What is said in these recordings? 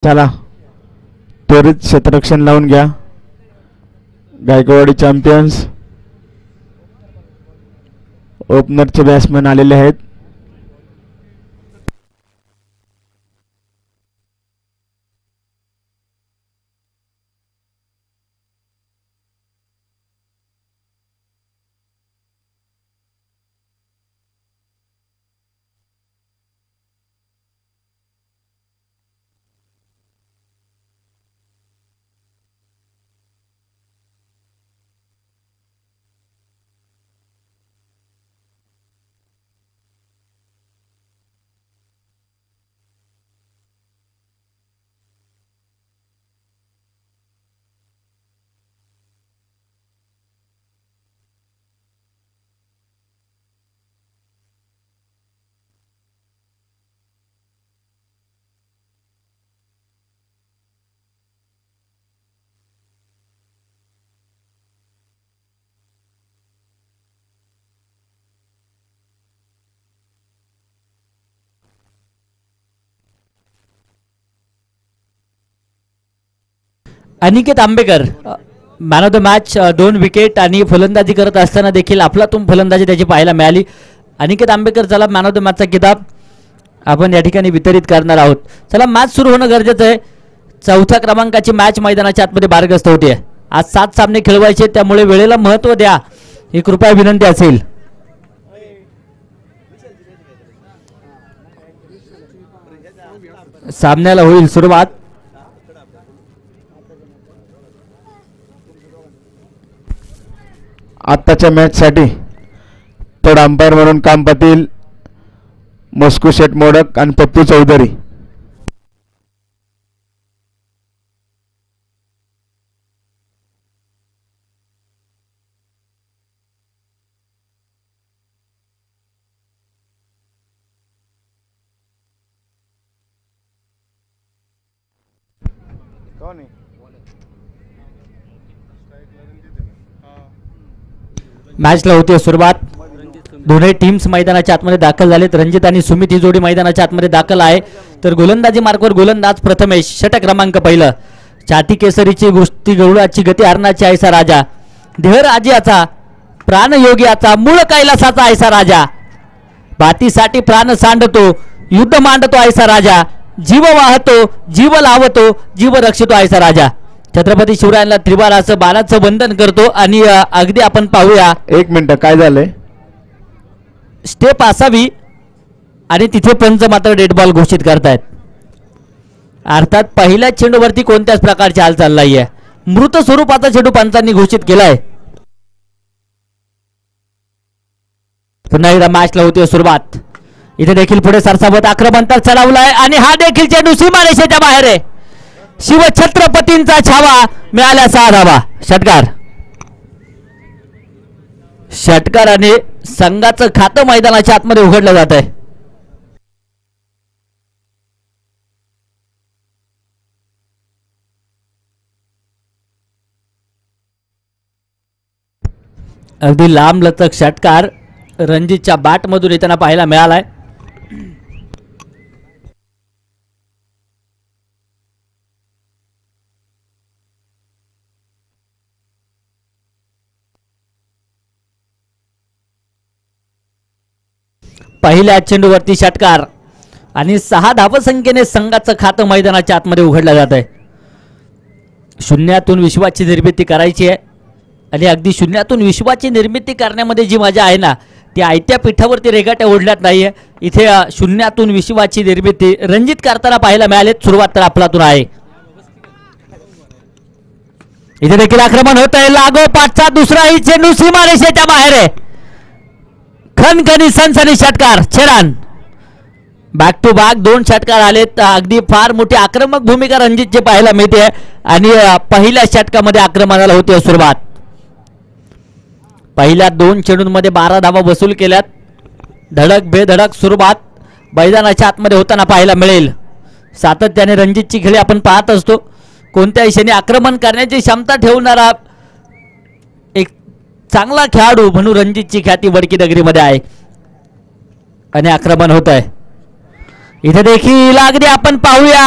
चला त्वरित क्षेत्ररक्षण लावून घ्या. गायकवाडी चॅम्पियन्स ओपनरचे बॅट्समन आलेले आहेत. Aniket Ambekar man of the match, 2 wicket आणि फलंदाजी करत असताना देखील अफलातून फलंदाजी त्याची पाहायला मिळाली. अनिकेत आंबेकर चला मॅन ऑफ द मॅचचा किताब आपण या ठिकाणी वितरित करणार आहोत. चला मॅच सुरू होणं गरजेचं आहे. 4थ्या क्रमांकाची मॅच मैदानाच्या आतमध्ये बारगस्त होते. आज 7 सामने खेळवायचे, त्यामुळे वेळेला महत्त्व द्या ही कृपया विनंती असेल. सामन्याला होईल सुरुवात. आत्ताच्या मॅच साठी थर्ड अंपायर म्हणून काम पाटील, मस्कू शेठ मोडक आणि पप्पू चौधरी. मॅचला होते सुरुवात. दोन्ही टीम्स मैदानाच्या आतमध्ये दाखल झालेत. रणजित आणि सुमित ही जोडी मैदानाच्या आतमध्ये दाखल आहे. तर गोलंदाजी मार्कवर गोलंदाज प्रथमेश, षटक क्रमांक पहिलं. छाती केसरीची गोष्टी गरुडाची गती हरणाची ऐसा राजा, देहराज्याचा प्राणयोग्याचा मूळ कैलासाचा ऐसा राजा, बातीसाठी प्राण सांडतो युद्ध मांडतो ऐसा राजा, जीव वाहतो जीव लावतो जीव रक्षितो ऐसा राजा. छत्रपती शिवरायांना त्रिबाराचं बाणाचं बंधन करतो. आणि अगदी आपण पाहूया. 1 मिनिट, काय झालंय? स्टेप असावी आणि तिथे पंच मात्र डेड बॉल घोषित करतायत. अर्थात पहिल्या चेंडूवरती कोणत्याच प्रकारची हालचाल नाहीये. मृत स्वरूपाचा चेंडू पंचांनी घोषित केलाय. पुन्हा एकदा मॅचला होती सुरुवात. इथे देखील पुढे सरसावत आक्रमण तर चढवलाय आणि हा देखील चेंडू सीमारेषेच्या बाहेर आहे. शिवछत्रपतींचा छावा मिळाला 6 धावा. षटकार. षटकाराने संघाचं खातं मैदानाच्या आतमध्ये उघडलं जात आहे. अगदी लांब लचक षटकार रणजितच्या बॅट मधून येताना पाहायला मिळालाय. पहिल्या चेंडूवरती षटकार आणि 6 धावसंख्येने संघाचं खातं मैदानाच्या आतमध्ये उघडलं जात आहे. शून्यातून विश्वाची निर्मिती करायची आहे आणि अगदी शून्यातून विश्वाची निर्मिती करण्यामध्ये जी मजा आहे ना, ती आयत्या पिठावरती रेगाट्या ओढल्यात नाहीये. इथे शून्यातून विश्वाची निर्मिती रणजित करताना पाहायला मिळाले. सुरुवात तर आपलातून आहे. इथे देखील आक्रमण होत आहे. लागोपाठचा दुसराही चेंडू सीमारेषेच्या बाहेर आहे. खनखनी सनसनी षटकार. छेडान बॅक टू बॅक 2 षटकार आलेत. अगदी फार मोठी आक्रमक भूमिका रणजितची पाहायला मिळते आणि पहिल्या षटकामध्ये आक्रमणाला होती सुरुवात. पहिल्या 2 चेंडूंमध्ये 12 धावा वसूल केल्यात. धडक बेधडक सुरुवात मैदानाच्या आतमध्ये होताना पाहायला मिळेल. सातत्याने रणजितची खेळी आपण पाहत असतो. कोणत्याही क्षणी आक्रमण करण्याची क्षमता ठेवणारा एक चांगला खेळाडू म्हणून रणजितची ख्याती वडकी नगरीमध्ये आहे. आणि आक्रमण होत आहे. इथे देखील अगदी आपण पाहूया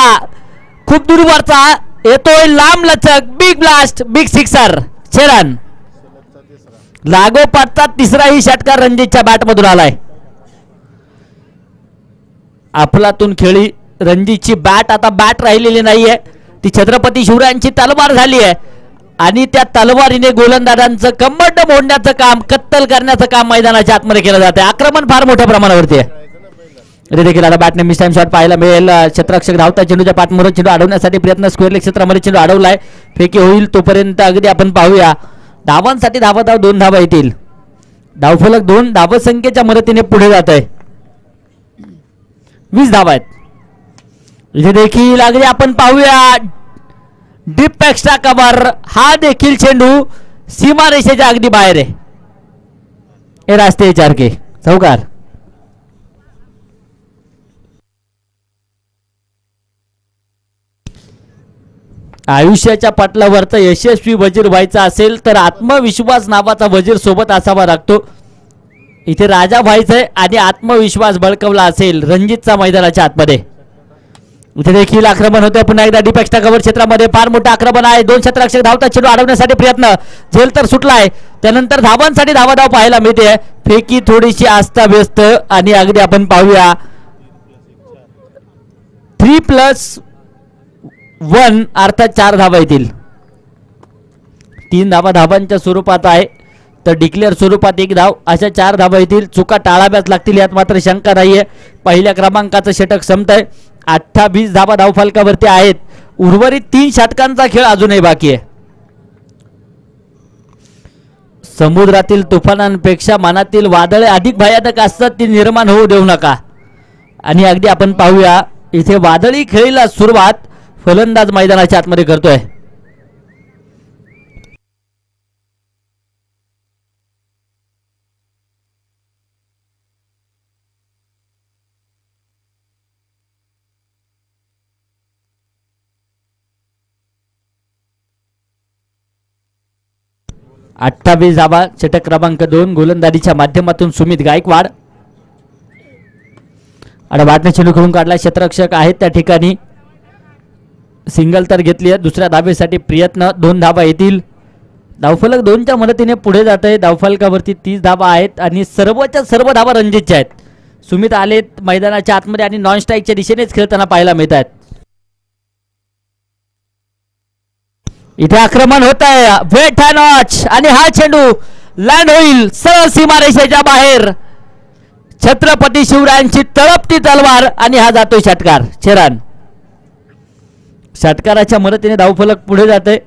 खूप दूरवरचा येतोय लांब लचक big blast big sixer 6 run. लागोपाठचा तिसराही षटकार रणजितच्या बॅट मधून आलाय. अफलातून खेळी रणजितची बॅट आता बॅट राहिलेली नाहीये, ती छत्रपती शिवरायांची तलवार झाली आहे आणि त्या तलवारीने गोलंदाजांचं कम्बड मोडण्याचं काम, कत्तल करण्याचं काम मैदानाच्या आतमध्ये केलं जाते. आक्रमण फार मोठ्या प्रमाणावरती आहे. देखील आता बॅटने मिस टाइम शॉट पाहायला मिळेल. क्षेत्ररक्षक धावता चेंडूच्या पाठमोर चेंडू अडवण्यासाठी प्रयत्न, स्क्वेअर लेग क्षेत्रामध्ये चेंडू अडवलाय, फेकी होईल तोपर्यंत अगदी आपण पाहूया. धावांसाठी धाव 2 धावा येतील. धावफलक 2 धावसंख्येच्या मदतीने पुढे जात आहे. 20 धावा आहेत. इथे देखील अगदी आपण पाहूया डीप एक्स्ट्रा कव्हर, हा देखील चेंडू सीमारेषेच्या अगदी बाहेर आहे. हे रास्ते चारके चौकार. आयुष्याच्या पटलावरचा यशस्वी वजीर व्हायचा असेल तर आत्मविश्वास नावाचा वजीर सोबत असावा लागतो. इथे राजा व्हायचंय आणि आत्मविश्वास बळकवला असेल रणजितचा मैदानाच्या आतमध्ये. इथे देखील आक्रमण होते पुन्हा एकदा डीप एक्स्ट्रा कव्हर क्षेत्रामध्ये फार मोठं आक्रमण आहे. 2 क्षेत्ररक्षक धावतात, चेंडू अडवण्यासाठी प्रयत्न, झेल तर सुटलाय, त्यानंतर धावांसाठी धावाधाव पाहायला मिळते. फेकी थोडीशी अस्ताव्यस्त आणि अगदी आपण पाहूया 3+1 अर्थात 4 धावा येतील. 3 धावा धावांच्या स्वरूपात आहे तर डिक्लेअर स्वरूपात 1 धाव, अशा 4 धावा येतील. चुका टाळाव्याच लागतील यात मात्र शंका नाहीये. पहिल्या क्रमांकाचं षटक संपतंय. 28 धावा धावफलकावरती आहेत. उर्वरित 3 षटकांचा खेळ अजूनही बाकी आहे. समुद्रातील तुफानांपेक्षा मनातील वादळे अधिक भयानक असतात, ती निर्माण होऊ देऊ नका. आणि अगदी आपण पाहूया इथे वादळी खेळीला सुरुवात फलंदाज मैदानाच्या आतमध्ये करतोय. अठ्ठावीस धावा षटक क्रमांक 2 गोलंदाजीच्या माध्यमातून सुमित गायकवाड. आणि वाटणे चेंडू खेळून काढला, क्षेत्ररक्षक आहेत त्या ठिकाणी, सिंगल तर घेतली आहे. दुसऱ्या धावेसाठी प्रयत्न, 2 धावा येतील. धावफलक 2च्या मदतीने पुढे जात आहे. धावफलकावरती 30 धावा आहेत आणि सर्वच्या सर्व धावा रणजितच्या आहेत. सुमित आलेत मैदानाच्या आतमध्ये आणि नॉन स्ट्राईकच्या दिशेनेच खेळताना पाहायला मिळत आहेत. इथे आक्रमण होत आहे, वेट अँड वॉच, आणि हा चेंडू लँड होईल सरळ सीमारेषेच्या बाहेर. छत्रपती शिवरायांची तळपती तलवार आणि हा जातोय षटकार. 6 रन. षटकाराच्या मदतीने धावफलक पुढे जाते.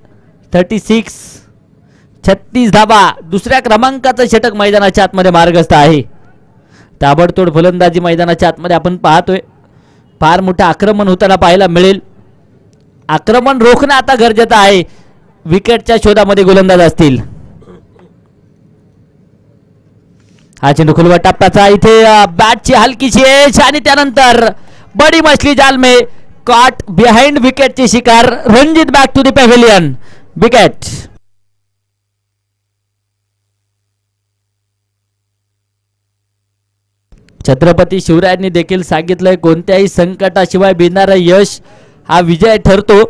36 धावा. दुसऱ्या क्रमांकाचं षटक मैदानाच्या आतमध्ये मार्गस्थ आहे. ताबडतोड फलंदाजी मैदानाच्या आतमध्ये आपण पाहतोय. फार मोठं आक्रमण होताना पाहायला मिळेल. आक्रमण रोखणं आता गरजेचं आहे. विकेटच्या शोधामध्ये गोलंदाज असतील. हा चेंडू खुलवा टप्प्याचा, इथे बॅटची हलकीची एज आणि त्यानंतर बडी मछली जाल में कॉट बिहाइंड विकेटची शिकार. Ranjit back to the pavilion. Wicket. Chhatrapati शिवरायांनी देखील सांगितलंय कोणत्याही संकटाशिवाय मिळणारं यश हा विजय ठरतो.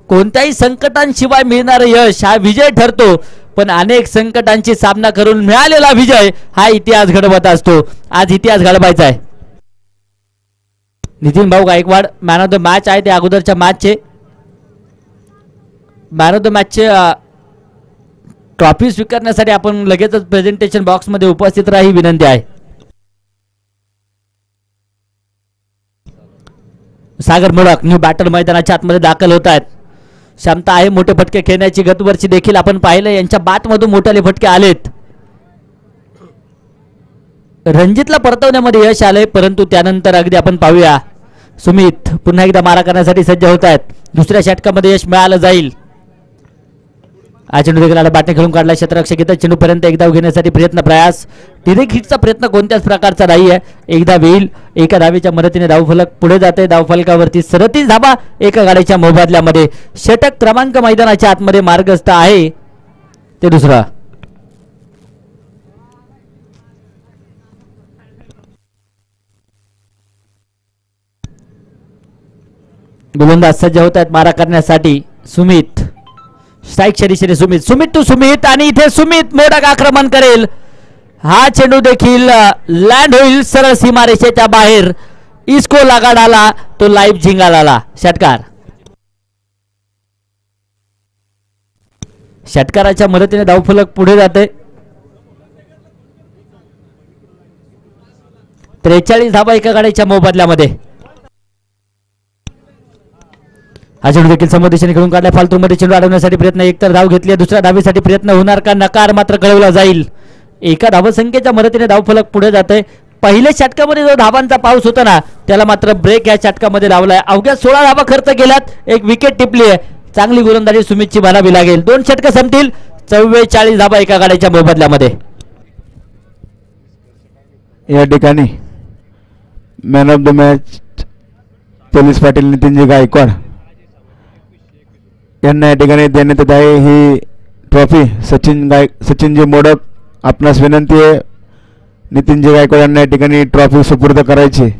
कोणत्याही संकटांशिवाय मिळणारं यश हा विजय ठरतो, पण अनेक संकटांची सामना करून मिळालेला विजय हा इतिहास घडवत असतो. आज इतिहास घडवायचा आहे. नितीन भाऊ Gaikwad man of the match आहे. ते अगोदरच्या मॅचचे मॅन ऑफ द मॅचचे ट्रॉफी स्वीकारण्यासाठी आपण लगेचच प्रेझेंटेशन बॉक्समध्ये उपस्थित राहा ही विनंती आहे. सागर मोडक न्यू बॅटर मैदानाच्या आतमध्ये दाखल होत आहेत. क्षमता आहे मोठे फटके खेळण्याची. गतवर्षी देखील आपण पाहिलं यांच्या बॅटमधून मोठाले फटके आलेत. रणजितला परतवण्यामध्ये यश आलंय, परंतु त्यानंतर अगदी आपण पाहूया सुमित पुन्हा एकदा मारा करण्यासाठी सज्ज होत आहेत. दुसऱ्या षटकामध्ये यश मिळालं जाईल. हा चेंडू देखील बॅटने खेळून काढला. क्षेत्ररक्षक येतात चेंडूपर्यंत एक धाव घेण्यासाठी प्रयत्न, प्रयास. डिरेक्ट हिटचा प्रयत्न कोणत्याच प्रकारचा नाही आहे. एकदा होईल. एका धावेच्या मदतीने धावफलक पुढे जाते. धावफलकावरती 37 धावा एका गाडीच्या मोबदल्यामध्ये. षटक क्रमांक मैदानाच्या आतमध्ये मार्गस्थ आहे ते दुसरा. गोलंदाज सज्ज होत आहेत मारा करण्यासाठी. सुमित स्ट्राईक शरीशरी सुमित टू सुमित आणि इथे सुमित मोडक आक्रमण करेल. हा चेंडू देखील लँड होईल सरळ सीमारेषेच्या बाहेर. इस्को लगाड आला तो लाईव्ह झिंगाला आला. षटकार. षटकाराच्या मदतीने धावफलक पुढे जाते. 43 धावा एका गाडीच्या मोबदल्यामध्ये. हा चेंडू देखील समोर दिशेने खेळून काढला. फालतू मध्ये चेंडू अडवण्यासाठी प्रयत्न. एकतर धाव घेतली. दुसऱ्या धावेसाठी प्रयत्न होणार का? नकार मात्र कळवला जाईल. एका धावसंख्येच्या मदतीने धावफलक पुढे जाते. पहिल्या षटकामध्ये जो धावांचा पाऊस होता ना त्याला मात्र ब्रेक या षटकामध्ये लावलाय. अवघ्या 16 धावा खर्च केल्यात. एक विकेट टिपली आहे. चांगली गोलंदाजी सुमितची म्हणावी लागेल. 2 षटकं संपतील. 44 धावा एका गाडीच्या मोबदल्यामध्ये. या ठिकाणी man of the match police Patil नितीनजी गायकवाड यांना या ठिकाणी देण्यात येत आहे ही ट्रॉफी. सचिनजी मोडक आपणास विनंती आहे नितीनजी गायकवाड यांना या ठिकाणी ट्रॉफी सुपूर्द करायची.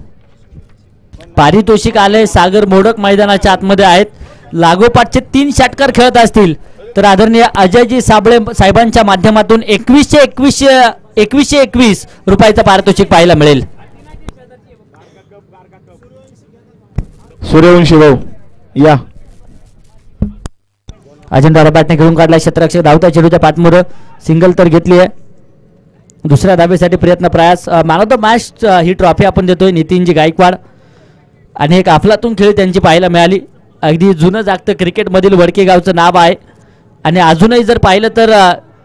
पारितोषिक आले. सागर मोडक मैदानाच्या आतमध्ये आहेत. लागोपाठचे 3 षटकार खेळत असतील तर आदरणीय अजयजी साबळे साहेबांच्या माध्यमातून 2121 रुपयाचं पारितोषिक पाहायला मिळेल. सूर्यवंशी भाऊ या. अजेंडा रबाटने घेऊन काढला. क्षेत्ररक्षक धावता चेंडूच्या पाठमोर सिंगल तर घेतली आहे. दुसऱ्या धावेसाठी प्रयत्न प्रयास. Man of the match he trophy आपण देतोय नितीनजी गायकवाड आणि एक अफलातून खेळ त्यांची पाहायला मिळाली. अगदी जुनं जागतं क्रिकेटमधील वडके गावचं नाव आहे आणि अजूनही जर पाहिलं तर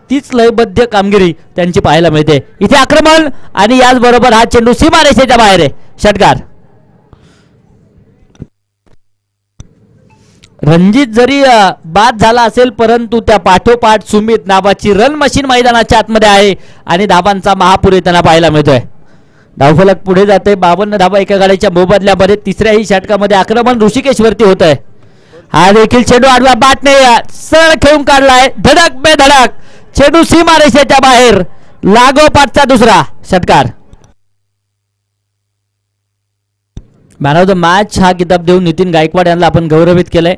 तीच लयबद्ध कामगिरी त्यांची पाहायला मिळते. इथे आक्रमण आणि याचबरोबर हा चेंडू सीमारेषेच्या बाहेर आहे. षटकार. रणजित जरी बाद झाला असेल परंतु त्या पाठोपाठ सुमित नावाची रन मशीन मैदानाच्या आतमध्ये आहे आणि धावांचा महापूर येताना पाहायला मिळतोय. धावफलक पुढे जाते. 52 धावा एका गाडीच्या मोबदल्यामध्ये. तिसऱ्याही षटकामध्ये आक्रमण ऋषिकेश वरती होत आहे. हा देखील चेंडू आडवा बाटने सरळ खेळून काढलाय. धडक बे धडक चेंडू सीमारेषेच्या बाहेर. लागोपाठचा दुसरा. षटकार. मॅन ऑफ द मॅच हा किताब देऊन नितीन गायकवाड यांना आपण गौरवित केलंय.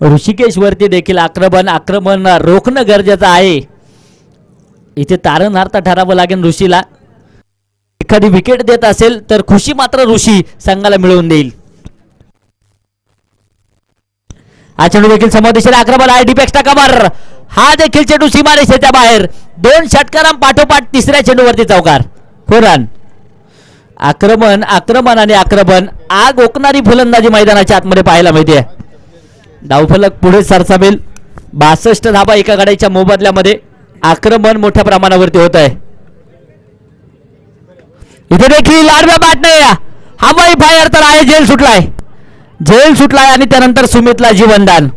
ऋषिकेश वरती देखील आक्रमण रोखणं गरजेचं आहे. इथे तारणहार ठरावं लागेल ऋषीला. एखादी विकेट देत असेल तर खुशी मात्र ऋषी संघाला मिळवून देईल. हा चेंडू देखील समोर दिशेला आक्रमण आहे. डिपेक्स्टा कव्हर. हा देखील चेंडू सीमारेषेच्या बाहेर. 2 षटकारां पाठोपाठ तिसऱ्या चेंडूवरती चौकार. 4 रन. आक्रमण आणि आक्रमण. आग ओकणारी फलंदाजी मैदानाच्या आतमध्ये पाहायला मिळते. धावफलक पुढे सरसावेल. 62 धावा एका गाड्याच्या मोबदल्यामध्ये. आक्रमण मोठ्या प्रमाणावरती होत आहे. इथे देखील आडव्या बॅटने हवाई फायर तर आहे. झेल सुटलाय आणि त्यानंतर सुमितला जीवनदान.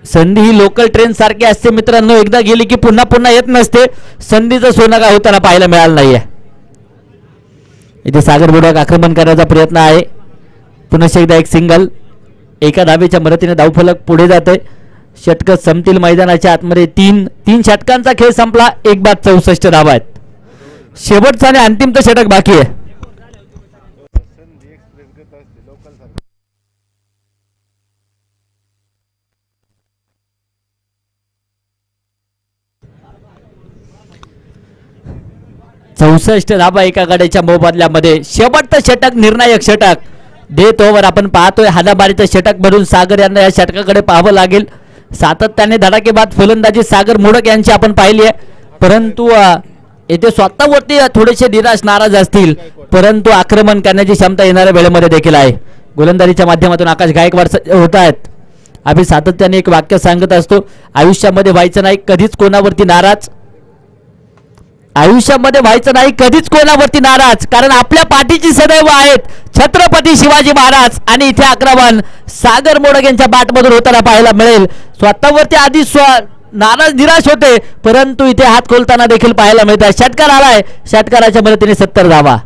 संधी ही लोकल ट्रेन सारखी असते मित्रांनो. एकदा गेली की पुन्हा पुन्हा येत नसते. संधीचं सोनं काय होताना पाहायला मिळालं नाहीये. इथे सागर मोडक आक्रमण करण्याचा प्रयत्न आहे. पुन्हा एकदा एक सिंगल. एका धावेच्या मदतीने धावफलक पुढे जाते. षटक संपतील मैदानाच्या आतमध्ये. 3 षटकांचा खेळ संपला. 1 बाद 64 धावा आहेत. शेवटचा आणि अंतिमचं षटक बाकी आहे. चौसष्ट धावा एका गाड्याच्या मोबदल्यामध्ये. शेवटचं षटक निर्णायक षटक. डेथ ओव्हर आपण पाहतोय. हादाबारीचं षटक भरून सागर यांना या षटकाकडे पाहावं लागेल. सातत्याने धडाकेबाद फलंदाजी सागर मोडक यांची आपण पाहिली आहे. परंतु येथे स्वतःवरती थोडेसे नाराज असतील परंतु आक्रमण करण्याची क्षमता येणाऱ्या वेळेमध्ये देखील आहे. गोलंदाजीच्या माध्यमातून आकाश गायकवाड होत आहेत. आम्ही सातत्याने एक वाक्य सांगत असतो. आयुष्यामध्ये व्हायचं नाही कधीच कोणावरती नाराज. आयुष्यामध्ये व्हायचं नाही कधीच कोणावरती नाराज. कारण आपल्या पाठीची सदैव आहेत छत्रपती शिवाजी महाराज. आणि इथे आक्रमण सागर मोडक यांच्या बॅटमधून होताना पाहायला मिळेल. स्वतःवरती आधी नाराज निराश होते परंतु इथे हात खोलताना देखील पाहायला मिळतात. षटकार आलाय. षटकाराच्या मदतीने 70 धावा.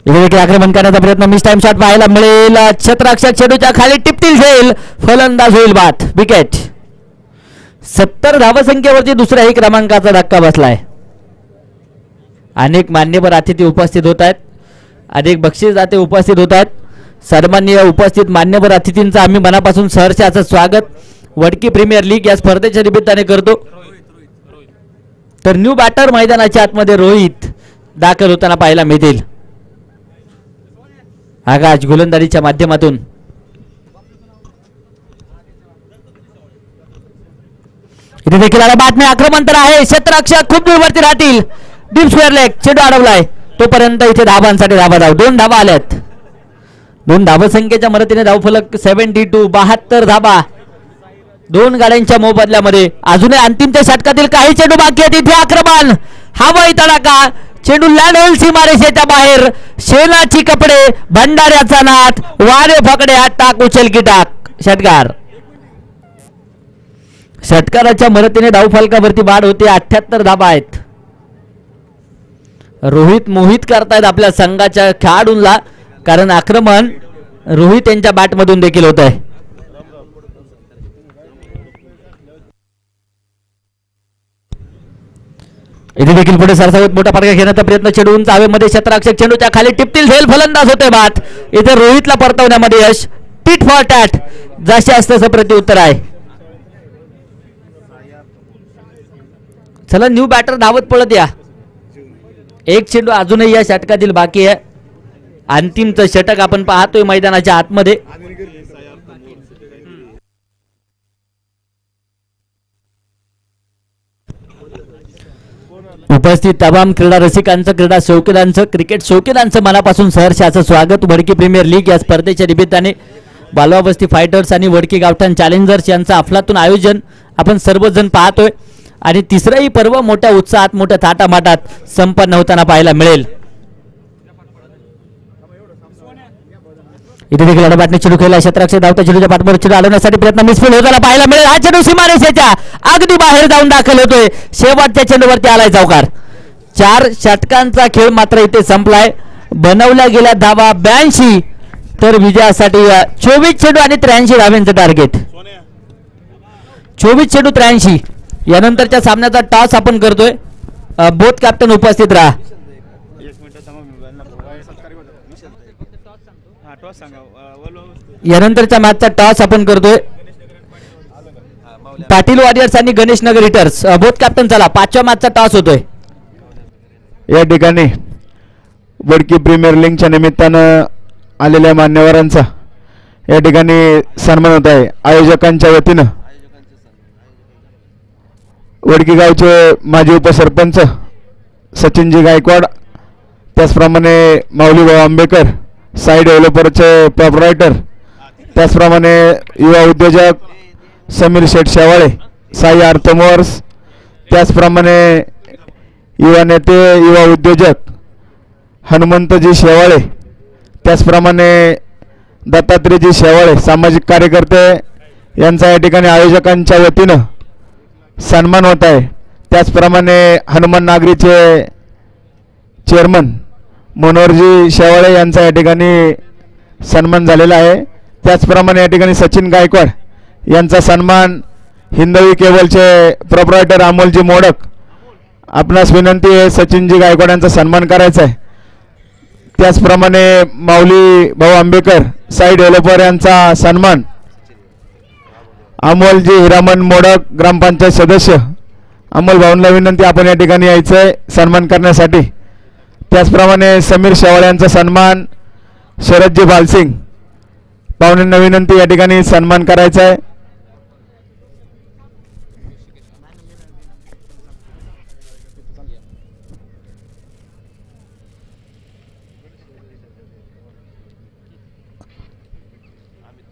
इथे देखील आक्रमण करण्याचा प्रयत्न, मिस टाइम शॉट पाहायला मिळेल. क्षेत्ररक्षक चेंडूच्या खाली टिपतील झेल, फलंदाज होईल बाद. विकेट. 70 धावसंख्येवरती दुसऱ्याही क्रमांकाचा धक्का बसलाय. अनेक मान्यवर अतिथी उपस्थित होत आहेत, अनेक बक्षीसदाते उपस्थित होत आहेत. सन्माननीय उपस्थित मान्यवर अतिथींचं आम्ही मनापासून सहर्षाचं स्वागत वडकी प्रीमियर लीग या स्पर्धेच्या निमित्ताने करतो. तर न्यू बॅटर मैदानाच्या आतमध्ये रोहित दाखल होताना पाहायला मिळतील. आकाश गोलंदाजीच्या माध्यमातून इथे देखील बातमी, आक्रमण तर आहे. क्षेत्ररक्षक खूप दूरवरती राहतील. डीप स्क्वेअर लेग, चेंडू अडवलाय. तोपर्यंत इथे धावांसाठी धावा 2 धावा आल्यात. 2 धावसंख्येच्या मदतीने धावफलक 72, 72 धावा 2 गाड्यांच्या मोबदल्यामध्ये. अजूनही अंतिमच्या षटकातील काही चेंडू बाकी आहेत. इथे आक्रमण, हवाई तडाखा, चेंडू लँड होईल सीमारेषेच्या बाहेर. शेणाची कपडे, भंडाऱ्याचा नाथ, वारे फकडे, हात टाक, उचल की टाक. षटकार. षटकाराच्या मदतीने धावफलकावरती वाढ होते. 78 धावा आहेत. रोहित मोहित करतायत आपल्या संघाच्या खेळाडूंना, कारण आक्रमण रोहित यांच्या बॅटमधून देखील होत आहे. इथे देखील पुढे सरसावत मोठा फटका घेण्याचा प्रयत्न, चेंडू उंच हवेमध्ये, क्षेत्ररक्षक चेंडूच्या खाली टिपतील झेल, फलंदाज होते बाद. इथे रोहितला परतवण्यामध्ये यश. टिट फॉर टॅट, जसे असतं तसं प्रत्युत्तर आहे. चला न्यू बॅटर धावत पळत या. एक चेंडू अजूनही या षटकातील बाकी आहे. अंतिमचं षटक आपण पाहतोय मैदानाच्या आतमध्ये. उपस्थित तमाम क्रीडा रसिकांचं, क्रीडा शौकीनांचं, क्रिकेट शौकीनांचं मनापासून सहर्षाचं स्वागत वडकी प्रीमियर लीग या स्पर्धेच्या निमित्ताने. बालवावस्ती फायटर्स आणि वडकी गावठाण चॅलेंजर्स यांचं अफलातून आयोजन आपण सर्वजण पाहतोय. आणि तिसरंही पर्व मोठ्या उत्साहात, मोठ्या थाटामाटात संपन्न होताना पाहायला मिळेल. इथे देखील अडबाटने चेंडू खेळला. क्षेत्ररक्षक धावता चेंडूच्या पाठवर चेंडू आलवण्यासाठी प्रयत्न, मिसफील्ड होताना पाहायला मिळेल. हा चेंडू सीमारेषेच्या अगदी बाहेर जाऊन दाखल होतोय. शेवटच्या चेंडूवरती आलाय चौकार. 4 षटकांचा खेळ मात्र इथे संपलाय. बनवल्या गेल्या धावा 82, तर विजयासाठी 24 चेंडू आणि 83 धावांचं टार्गेट. 24 चेंडू 83. यानंतरच्या सामन्याचा टॉस आपण करतोय. बोथ कॅप्टन उपस्थित राहा. यानंतरच्या मॅचचा टॉस आपण करतोय. पाटील वॉरियर्स आणि Ganesh Nagar hitters, both captain. चला 5व्या मॅचचा टॉस होतोय. या ठिकाणी वडकी प्रीमियर लीगच्या निमित्तानं आलेल्या मान्यवरांचा या ठिकाणी सन्मान होत आहे. आयोजकांच्या वतीनं वडकी गावचे माजी उपसरपंच सचिनजी गायकवाड, त्याचप्रमाणे माऊली भाऊ आंबेकर, साई डेव्हलपरचे प्रोप्रायटर, त्याचप्रमाणे युवा उद्योजक समीर शेठ शेवाळे, साई आर्थमोर्स, त्याचप्रमाणे युवा नेते, युवा उद्योजक हनुमंतजी शेवाळे, त्याचप्रमाणे दत्तात्रेयजी शेवाळे, सामाजिक कार्यकर्ते यांचा या ठिकाणी आयोजकांच्या वतीनं सन्मान होत आहे. त्याचप्रमाणे हनुमान नागरीचे चेअरमन मनोहरजी शेवाळे यांचा या ठिकाणी सन्मान झालेला आहे. त्याचप्रमाणे या ठिकाणी सचिन गायकवाड यांचा सन्मान हिंदवी केबलचे प्रोप्रायटर अमोलजी मोडक. आपणास विनंती आहे सचिनजी गायकवाड यांचा सन्मान करायचा आहे. त्याचप्रमाणे माऊली भाऊ आंबेकर, साई डेव्हलपर यांचा सन्मान अमोलजी हिरामन मोडक, ग्रामपंचायत सदस्य. अमोल भाऊंना विनंती आपण या ठिकाणी यायचंय सन्मान करण्यासाठी. त्याचप्रमाणे समीर शेवाळे यांचा सन्मान शरदजी भालसिंग, पाहुण्यांना विनंती या ठिकाणी सन्मान करायचा आहे.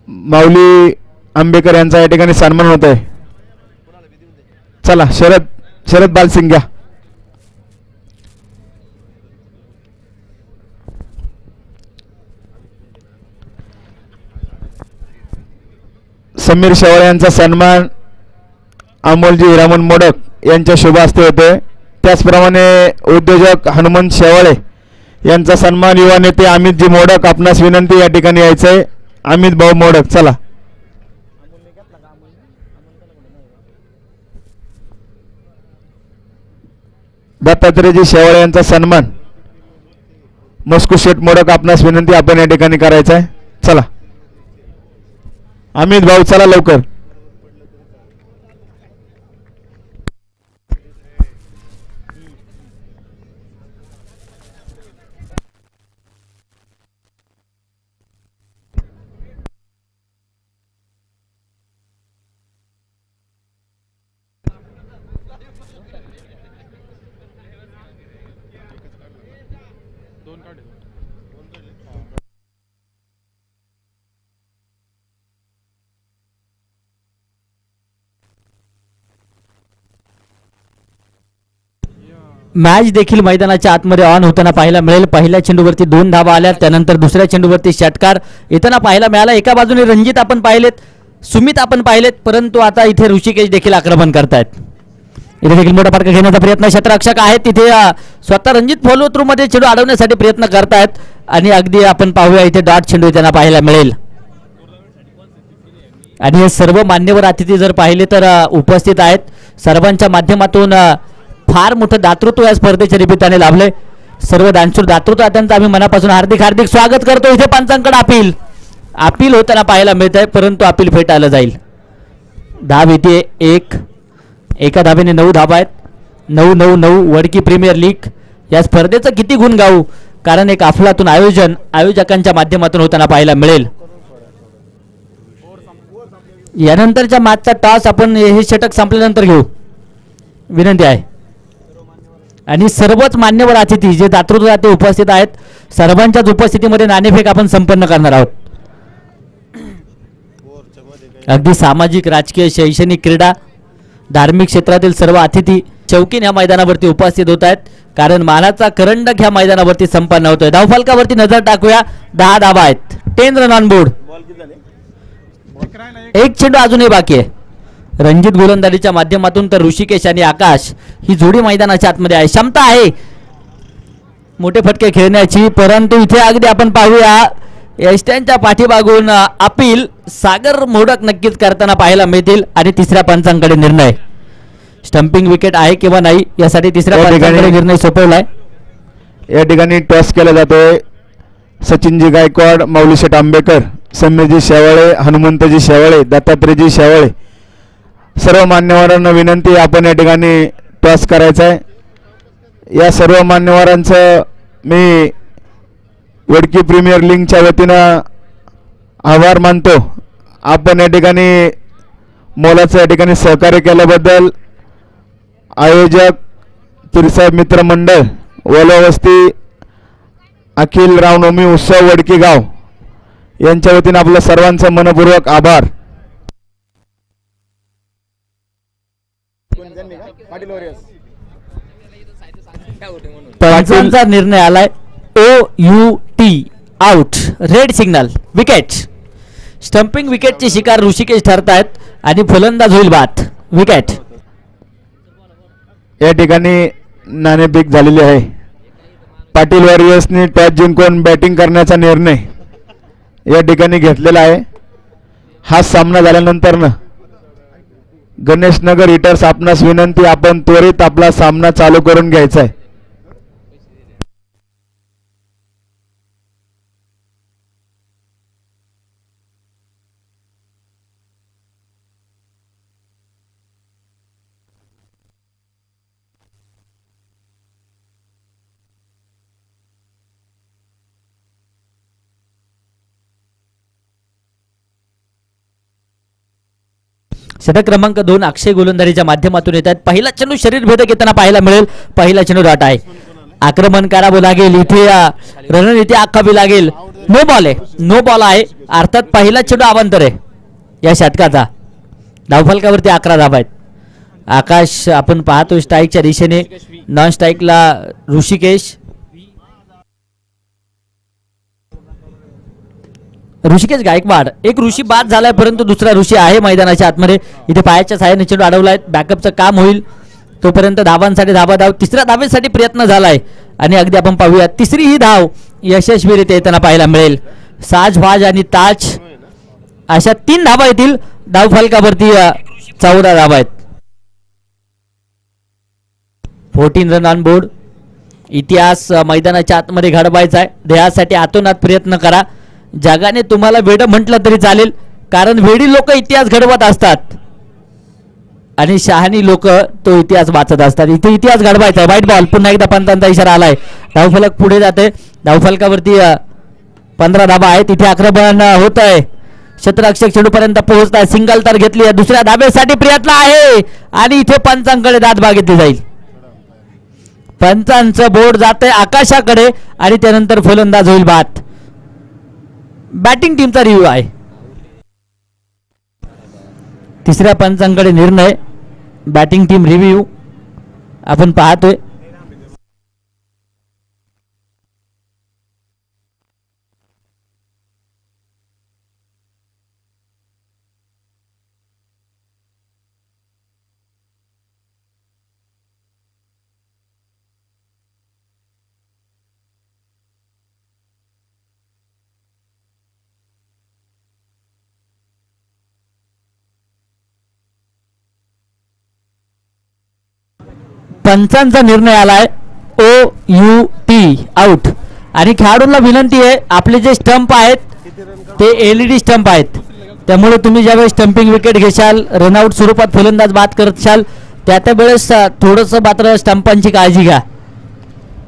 माऊली आंबेकर यांचा या ठिकाणी सन्मान होत आहे. चला शरद बालसिंग घ्या. समीर शेवाळे यांचा सन्मान अमोलजी हिरामन मोडक यांच्या शुभ हस्ते होते. त्याचप्रमाणे उद्योजक हनुमंत शेवाळे यांचा सन्मान युवा नेते अमितजी मोडक आपणास विनंती या ठिकाणी यायचंय. अमित भाऊ मोडक चला. दत्तात्रेयजी शेवाळे यांचा सन्मान मस्कू शेठ मोडक आपणास विनंती आपण या ठिकाणी करायचं आहे. चला अमित भाऊ चला लवकर. मॅच देखील मैदानाच्या आतमध्ये ऑन होताना पाहायला मिळेल. पहिल्या चेंडूवरती 2 धावा आल्या, त्यानंतर दुसऱ्या चेंडूवरती षटकार येताना पाहायला मिळाला. एका बाजूने रणजित आपण पाहिलेत, सुमित आपण पाहिलेत, परंतु आता इथे ऋषिकेश देखील आक्रमण करतायत. इथे देखील मोठा फटका घेण्याचा प्रयत्न क्षेत्ररक्षक आहेत तिथे स्वतः रणजित फॉलो थ्रू मध्ये चेंडू अडवण्यासाठी प्रयत्न करतायत आणि अगदी आपण पाहूया इथे डॉट चेंडू त्यांना पाहायला मिळेल. आणि हे सर्व मान्यवर अतिथी जर पाहिले तर उपस्थित आहेत. सर्वांच्या माध्यमातून फार मोठं दातृत्व या स्पर्धेच्या निमित्ताने लाभले. सर्व दानशूर दातृत्व त्यांचं आम्ही मनापासून हार्दिक हार्दिक स्वागत करतो. इथे पंचांकडे अपील होताना पाहायला मिळत आहे, परंतु अपील फेटाळलं जाईल. धाव येते 1. एका धावेने 9 धावा आहेत. 9-9-9 वडकी प्रीमियर लीग या स्पर्धेचं किती गुण गाऊ, कारण एक अफलातून आयोजकांच्या माध्यमातून होताना पाहायला मिळेल. यानंतरच्या मॅचचा टॉस आपण हे षटक संपल्यानंतर घेऊ विनंती आहे. आणि सर्वच मान्यवर अतिथी जे दातृत्व ते उपस्थित आहेत, सर्वांच्याच उपस्थितीमध्ये नाणेफेक आपण संपन्न करणार आहोत. अगदी सामाजिक, राजकीय, शैक्षणिक, क्रीडा, धार्मिक क्षेत्रातील सर्व अतिथी चौकीन ह्या मैदानावरती उपस्थित होत आहेत, कारण मानाचा करंडक ह्या मैदानावरती संपन्न होतोय. धावफलकावरती नजर टाकूया. 10 धावा आहेत, 10 रन ऑन बोर्ड. एक चेंडू अजूनही बाकी आहे. रणजित गोलंदाजीच्या माध्यमातून तर ऋषिकेश आणि आकाश ही जोडी मैदानाच्या आतमध्ये आहे. क्षमता आहे मोठे फटके खेळण्याची, परंतु इथे अगदी आपण पाहूया यष्ट्यांच्या पाठीमागून अपील सागर मोडक नक्कीच करताना पाहायला मिळतील. आणि तिसऱ्या पंचांकडे निर्णय, स्टंपिंग विकेट आहे किंवा नाही यासाठी तिसऱ्या पंचांकडे निर्णय सोपवलाय. या ठिकाणी टॉस केला जातोय. सचिनजी गायकवाड, माऊली शेठ आंबेकर, समीरजी शेवाळे, हनुमंतजी शेवाळे, दत्तात्रेयजी शेवाळे, सर्व मान्यवरांना विनंती आपण या ठिकाणी टॉस करायचा आहे. या सर्व मान्यवरांचं मी वडकी प्रीमियर लीगच्या वतीनं आभार मानतो. आपण या ठिकाणी मोलाचं या ठिकाणी सहकार्य केल्याबद्दल आयोजक, पिरसाहेब मित्र मंडळ, वलोवस्ती, अखिल रामनवमी उत्सव वडकी गाव यांच्या वतीनं आपलं सर्वांचं मनपूर्वक आभार. पंचांचा निर्णय आलाय OUT out, red signal, wicket. Stumping विकेटची शिकार ऋषिकेश ठरतायत आणि फलंदाज होईल बाद. विकेट. या ठिकाणी नाणेफेक झालेली आहे. पाटील वॉरियर्सनी टॉस जिंकून बॅटिंग करण्याचा निर्णय या ठिकाणी घेतलेला आहे. हा सामना झाल्यानंतर गणेश नगर हिटर्स आपणास विनंती, आपण त्वरित आपला सामना चालू करून घ्यायचा आहे. षटक क्रमांक 2 अक्षय गोलंदाजीच्या माध्यमातून येत आहेत. पहिला चेंडू शरीरभेदक येताना पाहायला मिळेल. पहिला चेंडू डॉट आहे. आक्रमण करावं लागेल इथे, रणनीती आखावी लागेल. नो बॉल आहे, नो बॉल आहे, अर्थात पहिला चेंडू अवांतर आहे या षटकाचा. धावफलकावरती 11 धावा आहेत. आकाश आपण पाहतो स्ट्राईकच्या दिशेने, नॉन स्ट्राईकला ऋषिकेश गायकवाड. एक ऋषी बाद झालाय, परंतु दुसरा ऋषी आहे मैदानाच्या आतमध्ये. इथे पायाच्या साहाय्याने चेंडू अडवलाय. बॅकअपचं काम होईल. तोपर्यंत धावांसाठी धाव तिसऱ्या धावेसाठी प्रयत्न झालाय आणि अगदी आपण पाहूया तिसरी ही धाव यशस्वीरित्या येताना पाहायला मिळेल. साज भाज आणि ताज अशा 3 धावा येतील. धाव फलकावरती 14 धावा आहेत. 14 रन ऑन बोर्ड. इतिहास मैदानाच्या आतमध्ये घडवायचा आहे. ध्येयासाठी आतोनात प्रयत्न करा. जगाने तुम्हाला वेड म्हटलं तरी चालेल, कारण वेडी लोक इतिहास घडवत असतात आणि शहाणी लोक तो इतिहास वाचत असतात. इथे इतिहास घडवायचा आहे. वाईट बॉल. पुन्हा एकदा पंतांचा इशारा आलाय. धावफलक पुढे जाते. धावफलकावरती 15 धावा आहेत. इथे आक्रमण होत आहे. क्षेत्ररक्षक चेंडूपर्यंत पोहोचत आहे. सिंगल तर घेतली आहे. दुसऱ्या धावेसाठी प्रयत्न आहे आणि इथे पंचांकडे दाद बागितली जाईल. पंचांचं बोर्ड जाते आकाशाकडे आणि त्यानंतर फलंदाज होईल बाद. बॅटिंग टीमचा रिव्ह्यू आहे. तिसऱ्या पंचांकडे निर्णय. बॅटिंग टीम रिव्ह्यू आपण पाहतोय. पंचांचा निर्णय आलाय OUT आउट. आणि खेळाडूंना विनंती आहे, आपले जे स्टंप आहेत ते LED स्टंप आहेत, त्यामुळे तुम्ही ज्यावेळेस स्टंपिंग विकेट घेशाल, रनआउट स्वरूपात फलंदाज बाद करशाल, त्यावेळेस थोडंसं मात्र स्टंपांची काळजी घ्या,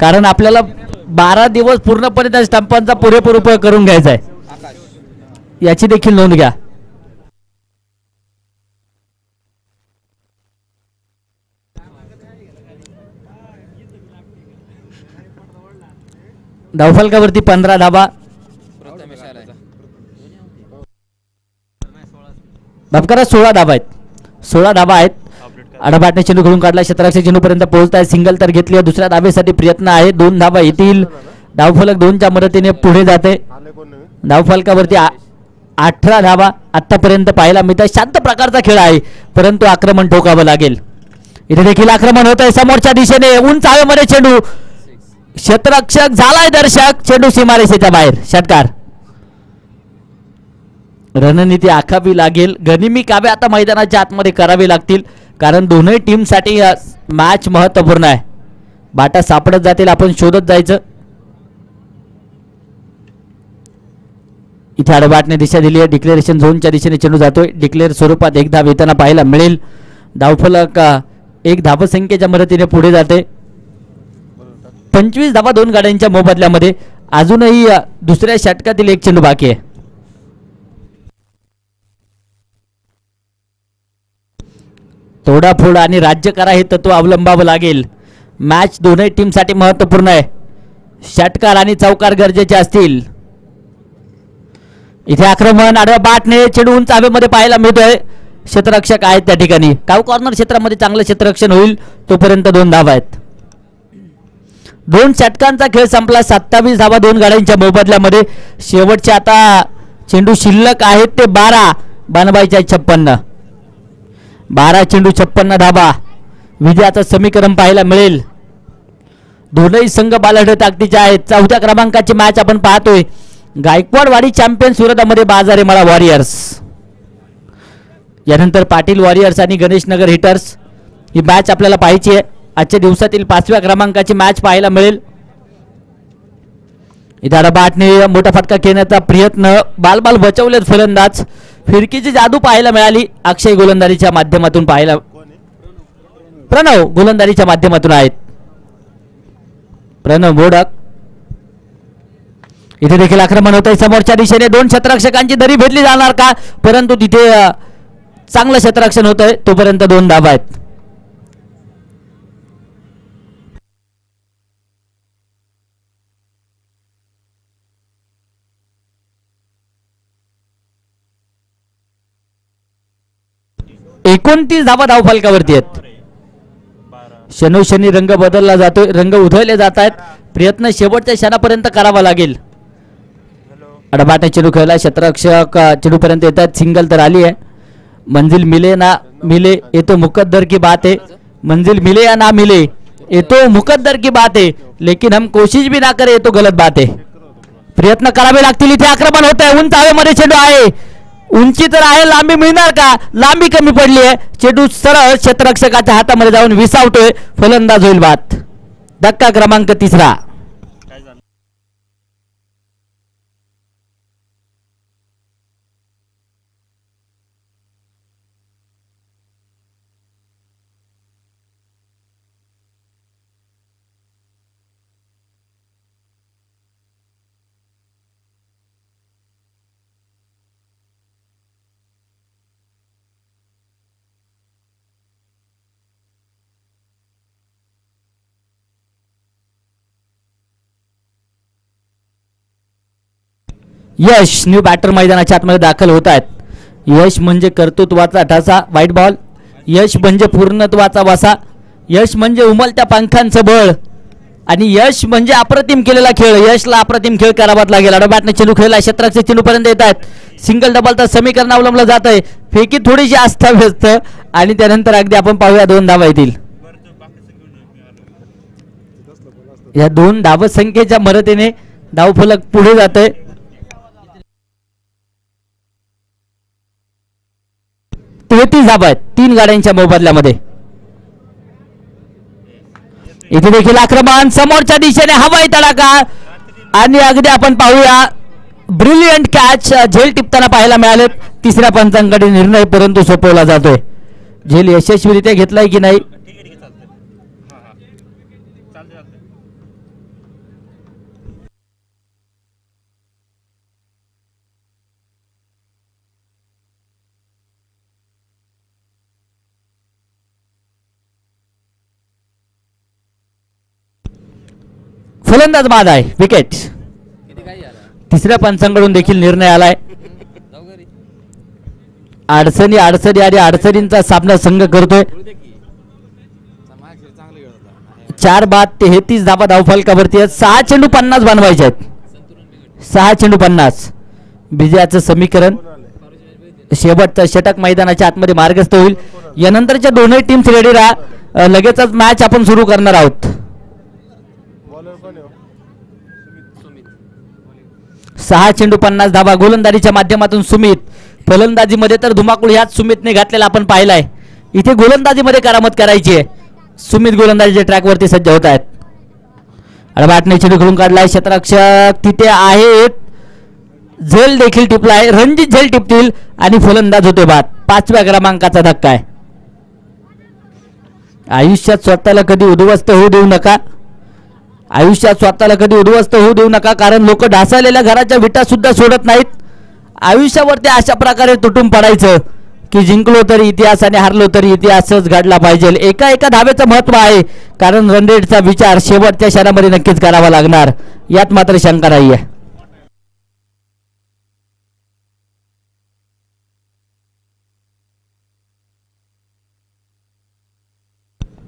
कारण आपल्याला 12 दिवस पूर्णपणे त्या स्टंपांचा पुरेपूर उपयोग करून घ्यायचा आहे. याची देखील नोंद घ्या. धावफलकावरती 15 धावा. बापकरा 16 धावा आहेत. 16 धावा आहेत. आडबाटने चेंडू खेळून काढला. क्षेत्ररक्षक चेंडूपर्यंत पोहोचत आहे. सिंगल तर घेतली. दुसऱ्या धावेसाठी प्रयत्न आहे. 2 धावा येतील. धावफलक 2च्या मदतीने पुढे जाते. धावफलकावरती 18 धावा आतापर्यंत पाहायला मिळतात. शांत प्रकारचा खेळ आहे, परंतु आक्रमण ठोकावं लागेल. इथे देखील आक्रमण होत आहे समोरच्या दिशेने. उंच हवेमध्ये चेंडू. क्षेत्ररक्षक झालाय दर्शक. चेंडू सीमारेषेच्या बाहेर. षटकार. रणनीती आखावी लागेल. गनिमी कावे आता मैदानाच्या आतमध्ये करावी लागतील, कारण दोन्ही टीमसाठी मॅच महत्त्वपूर्ण आहे. बाटा सापडत जातील, आपण शोधत जायचं. इथे आडबाटने दिशा दिली आहे. डिक्लेरेशन झोनच्या दिशेने चेंडू जातोय. डिक्लेअर स्वरूपात 1 धाव येताना पाहायला मिळेल. धावफलक 1 धावसंख्येच्या मदतीने पुढे जाते. 25 धावा 2 गाड्यांच्या मोबदल्यामध्ये. अजूनही दुसऱ्या षटकातील 1 चेंडू बाकी आहे. तोडाफोड आणि राज्य करा हे तत्व अवलंबावं लागेल. मॅच दोन्ही टीमसाठी महत्त्वपूर्ण आहे. षटकार आणि चौकार गरजेचे असतील. इथे आक्रमण आडव्या बाटने चेंडू उंच हवेमध्ये पाहायला मिळतोय. क्षेत्ररक्षक आहेत त्या ठिकाणी. काव कॉर्नर क्षेत्रामध्ये चांगलं क्षेत्ररक्षण होईल. तोपर्यंत 2 धावा आहेत. 2 षटकांचा खेळ संपला. 27 धावा 2 गाड्यांच्या मोबदल्यामध्ये. शेवटचे आता चेंडू शिल्लक आहेत ते 12. बनवायचे 56. 12 चेंडू 56 धावा. विजयाचं समीकरण पाहायला मिळेल. दोनही संघ बालाढ्य ताकदीचे आहेत. 4थ्या क्रमांकाची मॅच आपण पाहतोय. गायकवाडवाडी चॅम्पियन्स विरोधामध्ये बाजारेमाळा वॉरियर्स. यानंतर पाटील वॉरियर्स आणि गणेशनगर हिटर्स. ही मॅच आपल्याला पाहायची आहे. आजच्या दिवसातील 5व्या क्रमांकाची मॅच पाहायला मिळेल. इथे आडबाटने मोठा फटका खेळण्याचा प्रयत्न. बाल बचवलेत फलंदाज. फिरकीची जादू पाहायला मिळाली. अक्षय गोलंदाजीच्या माध्यमातून पाहायला. प्रणव गोलंदाजीच्या माध्यमातून आहेत. प्रणव मोडक. इथे देखील आक्रमण होत आहे समोरच्या दिशेने. 2 क्षेत्ररक्षकांची दरी भेटली जाणार का, परंतु तिथे चांगलं क्षेत्ररक्षण होत आहे. तोपर्यंत 2 धावा आहेत. एकोणतीस धावा धावफलकावरती आहेत. शनोशनी रंग बदलला जातोय. रंग उधळले जात आहेत. प्रयत्न शेवटच्या क्षणापर्यंत करावा लागेल. अडबाटे चेंडू खेळला. क्षेत्ररक्षक चेंडूपर्यंत येतात. सिंगल तर आली आहे. मंजिल मिले ना मिले ये तो मुकद्दर की बात है. मंजिल मिले या ना मिले ये तो मुकद्दर की बात है, लेकिन हम कोशिश भी ना करें ये तो गलत बात आहे. प्रयत्न करावे लागतील. इथे आक्रमण होत आहे. उंच हवेमध्ये चेंडू आहे. उंची तर आहे, लांबी मिळणार का? लांबी कमी पडली आहे. चेंडू सरळ क्षेत्ररक्षकाच्या हातामध्ये जाऊन विसावतोय. फलंदाज होईल बाद. धक्का क्रमांक 3. यश न्यू बॅटर मैदानाच्या आतमध्ये दाखल होत आहेत. यश म्हणजे कर्तृत्वाचा ठसा. White ball. यश म्हणजे पूर्णत्वाचा वसा. यश म्हणजे उमलत्या पंखांचं बळ. आणि यश म्हणजे अप्रतिम केलेला खेळ. यशला अप्रतिम खेळ करावाच लागेल. अडबॅटने चेंडू खेळला. क्षेत्राचे चेंडू पर्यंत येत आहेत. सिंगल डबलचं समीकरण अवलंबलं जात आहे. फेकी थोडीशी अस्ताव्यस्त आणि त्यानंतर अगदी आपण पाहूया 2 धावा येतील. या 2 धावसंख्येच्या मदतीने धावफलक पुढे जात आहे. 33 धावा आहेत 3 गाड्यांच्या मोबदल्यामध्ये. इथे देखील आक्रमण समोरच्या दिशेने हवाई तडाखा आणि अगदी आपण पाहूया ब्रिलियंट कॅच. झेल टिपताना पाहायला मिळाले. 3ऱ्या पंचांकडे निर्णय परंतु सोपवला जातोय. झेल यशस्वीरित्या घेतलाय की नाही? फलंदाज बाद आहे. विकेट. 3ऱ्या पंचांकडून देखील निर्णय आलाय. अडचणी आणि अडचणींचा सामना संघ करतोय. 4 बाद 33 धावा धावफलकावरती आहेत. 6 चेंडू 50 बनवायचे आहेत. 6 चेंडू 50. विजयाचं समीकरण. शेवटचा षटक मैदानाच्या आतमध्ये मार्गस्थ होईल. यानंतरच्या दोन्ही टीम्स रेडी राहा. लगेचच मॅच आपण सुरू करणार आहोत. 6 चेंडू 50 धावा. गोलंदाजीच्या माध्यमातून सुमित. फलंदाजीमध्ये तर धुमाकूळ ह्याच सुमितने घातलेला आपण पाहिलाय. इथे गोलंदाजीमध्ये करामत करायची आहे. सुमित गोलंदाजीच्या ट्रॅकवरती सज्ज होत आहेत. अडबाटने चेंडू खेळून काढलाय. क्षेत्ररक्षक तिथे आहेत. झेल देखील टिपलाय. रणजित झेल टिपतील आणि फलंदाज होते बाद. 5व्या क्रमांकाचा धक्का आहे. आयुष्यात स्वतःला कधी उद्ध्वस्त होऊ देऊ नका. कारण लोक ढासळलेल्या घराच्या विटा सुद्धा सोडत नाहीत. आयुष्यावरती अशा प्रकारे तुटून पडायचं की जिंकलो तरी इतिहास आणि हारलो तरी इतिहासच घडला पाहिजे. एका धावेचं महत्व आहे. कारण रनरेटचा विचार शेवटच्या क्षणामध्ये नक्कीच करावा लागणार. यात मात्र शंका नाही आहे.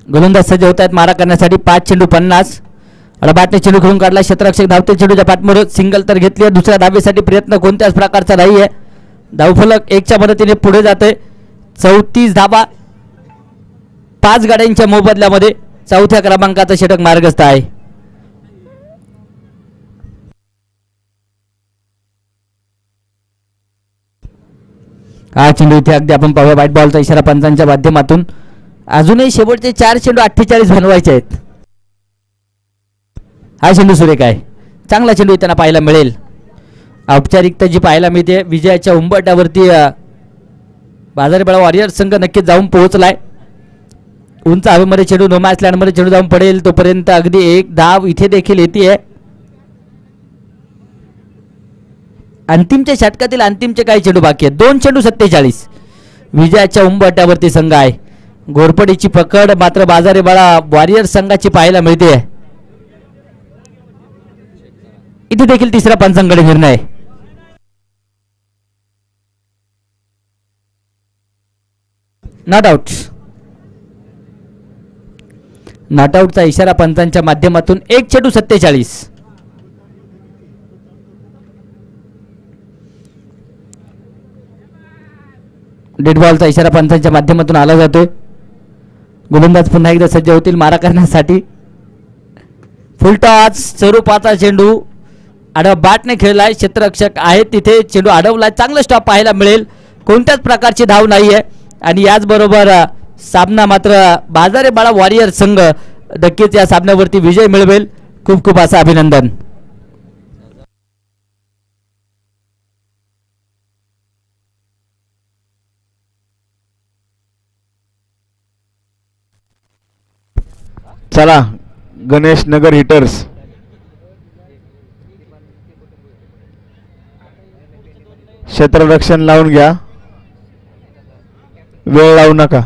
गोलंदाज सज्ज होत आहेत मारा करण्यासाठी. 5 चेंडू 50. अडबाटने चेंडू खेळून काढला. क्षेत्ररक्षक धावते. चेंडूच्या पाठमोर सिंगल तर घेतली. दुसऱ्या धावेसाठी प्रयत्न कोणत्याच प्रकारचा नाहीये. धावफलक 1च्या मदतीने पुढे जाते. 34 धावा 5 गाड्यांच्या मोबदल्यामध्ये 4थ्या क्रमांकाचा षटक मार्गस्थ आहे. हा चेंडू इथे अगदी आपण पाहूया. व्हाईट बॉलचा इशारा पंचांच्या माध्यमातून. अजूनही शेवटचे 4 चेंडू 48 बनवायचे आहेत. हा चेंडू सुरेख आहे. चांगला चेंडू त्यांना पाहायला मिळेल. औपचारिकता जी पाहायला मिळते विजयाच्या उंबरठ्यावरती बाजारपेडा वॉरियर्स संघ नक्कीच जाऊन पोहोचलाय. उंच हवेमध्ये चेंडू नो मॅच लँडमध्ये चेंडू जाऊन पडेल तोपर्यंत अगदी 1 धाव इथे देखील येते. अंतिमच्या षटकातील अंतिमचे काही चेंडू बाकी आहेत. 2 चेंडू 47. विजयाच्या उंबरठ्यावरती संघ आहे. घोरपडीची पकड मात्र बाजारपेडा वॉरियर्स संघाची पाहायला मिळते. इथे देखील 3ऱ्या पंचांकडे निर्णय. Not out. नॉट आउटचा इशारा पंचांच्या माध्यमातून. 1 चेंडू 47. डेड बॉलचा इशारा पंचांच्या माध्यमातून आला जातोय. गोलंदाज पुन्हा एकदा सज्ज होतील मारा करण्यासाठी. फुलटॉस स्वरूपाचा चेंडू आडवा बॅटने खेळलाय. क्षेत्ररक्षक आहे तिथे चेंडू अडवलाय. चांगलं स्टॉप पाहायला मिळेल. कोणत्याच प्रकारची धाव नाहीये आणि याचबरोबर सामना मात्र बाजारे बाळा वॉरियर संघ नक्कीच या सामन्यावरती विजय मिळवेल. खूप खूप असं अभिनंदन. चला गणेश नगर हिटर्स क्षेत्ररक्षण लावून घ्या. वेळ लावू नका.